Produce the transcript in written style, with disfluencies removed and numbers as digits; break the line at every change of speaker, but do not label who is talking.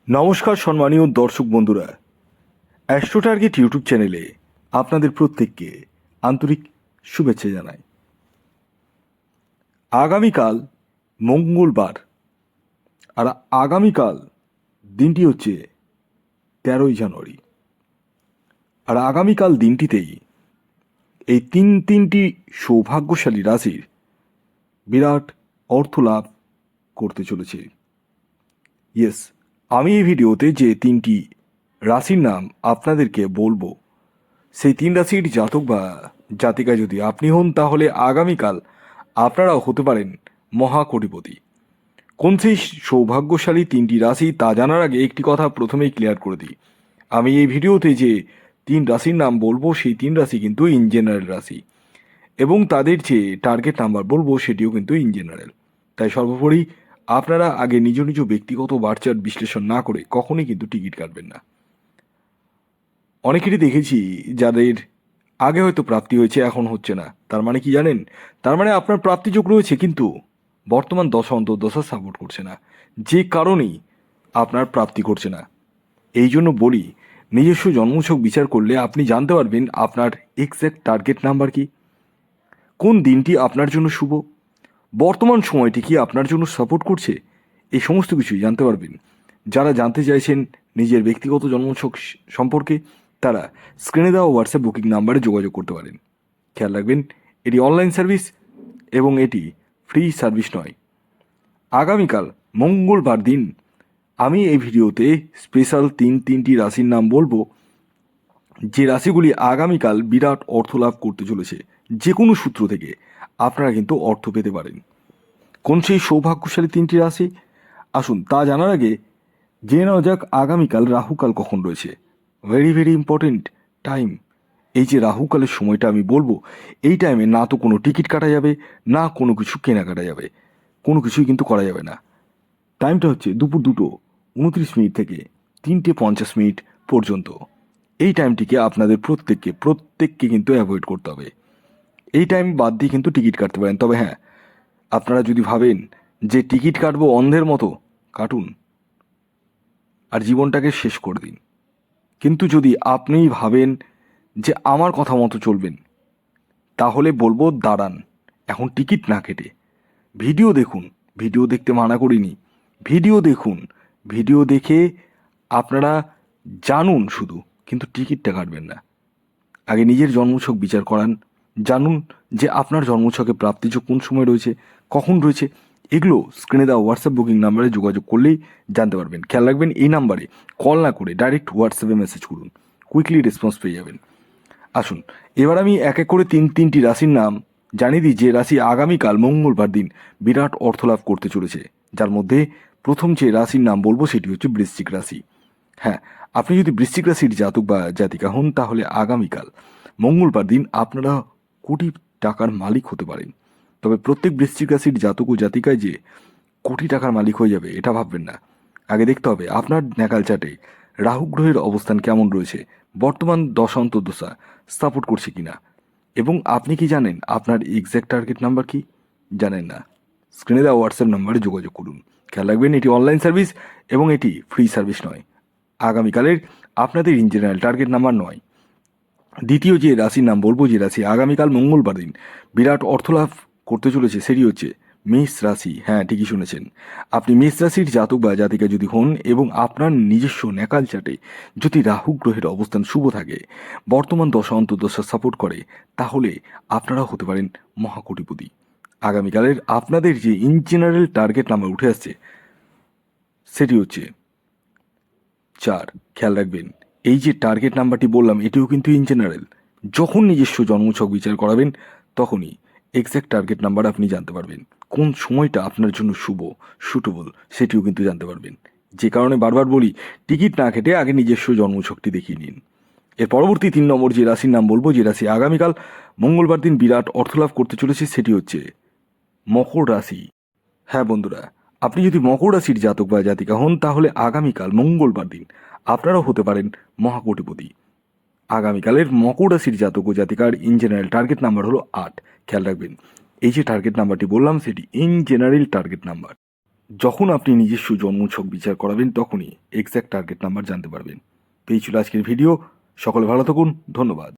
নমস্কার সম্মানীয় দর্শক বন্ধুরা, অ্যাস্ট্রো টার্গেট ইউটিউব চ্যানেলে আপনাদের প্রত্যেককে আন্তরিক শুভেচ্ছা জানাই। আগামীকাল মঙ্গলবার, আর আগামীকাল দিনটি হচ্ছে 13ই জানুয়ারি। আর আগামীকাল দিনটিতেই এই তিনটি সৌভাগ্যশালী রাশির বিরাট অর্থ লাভ করতে চলেছে। ইয়েস, আমি এই ভিডিওতে যে তিনটি রাশির নাম আপনাদেরকে বলবো, সেই তিন রাশির জাতক বা জাতিকা যদি আপনি হন, তাহলে আগামীকাল আপনারাও হতে পারেন মহাকোটিপতি। কোন সেই সৌভাগ্যশালী তিনটি রাশি তা জানার আগে একটি কথা প্রথমেই ক্লিয়ার করে দিই। আমি এই ভিডিওতে যে তিন রাশির নাম বলবো, সেই তিন রাশি কিন্তু ইন জেনারেল রাশি, এবং তাদের যে টার্গেট নাম্বার বলবো সেটিও কিন্তু ইন জেনারেল। তাই সর্বোপরি আপনারা আগে নিজ নিজ ব্যক্তিগত বার্চার বিশ্লেষণ না করে কখনোই কিন্তু টিকিট কাটবেন না। অনেকেরই দেখেছি যাদের আগে হয়তো প্রাপ্তি হয়েছে, এখন হচ্ছে না। তার মানে কি জানেন? তার মানে আপনার প্রাপ্তিযোগ রয়েছে, কিন্তু বর্তমান দশা অন্তর্দশা সাপোর্ট করছে না, যে কারণেই আপনার প্রাপ্তি করছে না। এই জন্য বলি, নিজস্ব জন্মছক বিচার করলে আপনি জানতে পারবেন আপনার এক্স্যাক্ট টার্গেট নাম্বার কি, কোন দিনটি আপনার জন্য শুভ, বর্তমান সময়টি কি আপনার জন্য সাপোর্ট করছে। এই সমস্ত কিছুই জানতে পারবেন। যারা জানতে চাইছেন নিজের ব্যক্তিগত জন্মছক সম্পর্কে, তারা স্ক্রিনে দেওয়া হোয়াটসঅ্যাপ বুকিং নাম্বারে যোগাযোগ করতে পারেন। খেয়াল রাখবেন, এটি অনলাইন সার্ভিস এবং এটি ফ্রি সার্ভিস নয়। আগামীকাল মঙ্গলবার দিন আমি এই ভিডিওতে স্পেশাল তিনটি রাশির নাম বলবো, যে রাশিগুলি আগামীকাল বিরাট অর্থ লাভ করতে চলেছে। যে কোনো সূত্র থেকে আপনারা কিন্তু অর্থ পেতে পারেন। কোন সেই সৌভাগ্যশালী তিনটি রাশি, আসুন তা জানার আগে জেনে নেওয়া যাক আগামীকাল রাহুকাল কখন রয়েছে। Very very important time. এই যে রাহুকালের সময়টা আমি বলবো, এই টাইমে না তো কোনো টিকিট কাটা যাবে, না কোনো কিছু কেনাকাটা যাবে, কোনো কিছুই কিন্তু করা যাবে না। টাইমটা হচ্ছে দুপুর 2:29 থেকে 3:50 পর্যন্ত। এই টাইমটিকে আপনাদের প্রত্যেককে কিন্তু অ্যাভয়েড করতে হবে। এই টাইম বাদ দিয়ে কিন্তু টিকিট কাটতে পারেন, তবে হ্যাঁ, আপনারা যদি ভাবেন যে টিকিট কাটবো অন্ধের মতো, কাটুন আর জীবনটাকে শেষ করে দিন। কিন্তু যদি আপনি ভাবেন যে আমার কথা মতো চলবেন, তাহলে বলবো দাঁড়ান, এখন টিকিট না কেটে ভিডিও দেখুন। ভিডিও দেখতে মানা করিনি, ভিডিও দেখুন। ভিডিও দেখে আপনারা জানুন শুধু, কিন্তু টিকিটটা কাটবেন না। আগে নিজের জন্মছক বিচার করান, জানুন যে আপনার জন্মছকে প্রাপ্তিযোগ কোন সময় রয়েছে, কখন রয়েছে। এগুলো স্ক্রিনে দেওয়া হোয়াটসঅ্যাপ বুকিং নাম্বারে যোগাযোগ করলেই জানতে পারবেন। খেয়াল রাখবেন, এই নাম্বারে কল না করে ডাইরেক্ট হোয়াটসঅ্যাপে মেসেজ করুন, কুইকলি রেসপন্স পেয়ে যাবেন। আসুন এবার আমি এক এক করে তিনটি রাশির নাম জানিয়ে দিই, যে রাশি আগামীকাল মঙ্গলবার দিন বিরাট অর্থলাভ করতে চলেছে। যার মধ্যে প্রথম যে রাশির নাম বলবো সেটি হচ্ছে বৃশ্চিক রাশি। হ্যাঁ, আপনি যদি বৃশ্চিক রাশির জাতক বা জাতিকা হন, তাহলে আগামীকাল মঙ্গলবার দিন আপনারা কোটি টাকার মালিক হতে পারেন। তবে প্রত্যেক বৃশ্চিক রাশির জাতক ও জাতিকায় যে কোটি টাকার মালিক হয়ে যাবে এটা ভাববেন না। আগে দেখতে হবে আপনার ন্যাকাল চার্টে রাহু গ্রহের অবস্থান কেমন রয়েছে, বর্তমান দশা অন্তর্দশা সাপোর্ট করছে কিনা, এবং আপনি কি জানেন আপনার এক্স্যাক্ট টার্গেট নাম্বার কি? জানেন না? স্ক্রিনে দেওয়া হোয়াটসঅ্যাপ নাম্বারে যোগাযোগ করুন। খেয়াল রাখবেন, এটি অনলাইন সার্ভিস এবং এটি ফ্রি সার্ভিস নয়। আগামীকালের আপনাদের ইন জেনারেল টার্গেট নাম্বার নয়। দ্বিতীয় যে রাশির নাম বলবো, যে রাশি আগামীকাল মঙ্গলবার দিন বিরাট অর্থলাভ করতে চলেছে, সেটি হচ্ছে মেষ রাশি। হ্যাঁ, ঠিকই শুনেছেন। আপনি মেষ রাশির জাতক বা জাতিকা যদি হন এবং আপনার নিজস্ব ন্যাকাল চাটে যদি রাহু গ্রহের অবস্থান শুভ থাকে, বর্তমান দশা অন্তর্দশা সাপোর্ট করে, তাহলে আপনারাও হতে পারেন মহাকোটিপতি। আগামীকালের আপনাদের যে ইন জেনারেল টার্গেট নাম্বার উঠে আসছে সেটি হচ্ছে 4। খেয়াল রাখবেন, এই যে টার্গেট নাম্বারটি বললাম এটিও কিন্তু ইন জেনারেল। যখন নিজস্ব জন্মছক বিচার করাবেন, তখনই এক্স্যাক্ট টার্গেট নাম্বার আপনি জানতে পারবেন। কোন সময়টা আপনার জন্য শুভ, সুটেবল, সেটিও কিন্তু জানতে পারবেন। যে কারণে বারবার বলি, টিকিট না কেটে আগে নিজস্ব জন্মছকটি দেখিয়ে নিন। এর পরবর্তী 3 নম্বর যে রাশির নাম বলবো, যে রাশি আগামীকাল মঙ্গলবার দিন বিরাট অর্থলাভ করতে চলেছে, সেটি হচ্ছে মকর রাশি। হ্যাঁ বন্ধুরা, আপনি যদি মকর রাশির জাতক বা জাতিকা হন, তাহলে আগামীকাল মঙ্গলবার দিন আপনারাও হতে পারেন মহাকোটিপতি। আগামীকালের মকর রাশির জাতক ও জাতিকার ইন জেনারেল টার্গেট নাম্বার হলো 8। খেয়াল রাখবেন, এই যে টার্গেট নাম্বারটি বললাম সেটি ইন জেনারেল টার্গেট নাম্বার। যখন আপনি নিজস্ব জন্মছক বিচার করাবেন তখনই এক্স্যাক্ট টার্গেট নাম্বার জানতে পারবেন। তো এই ছিল আজকের ভিডিও। সকলে ভালো থাকুন, ধন্যবাদ।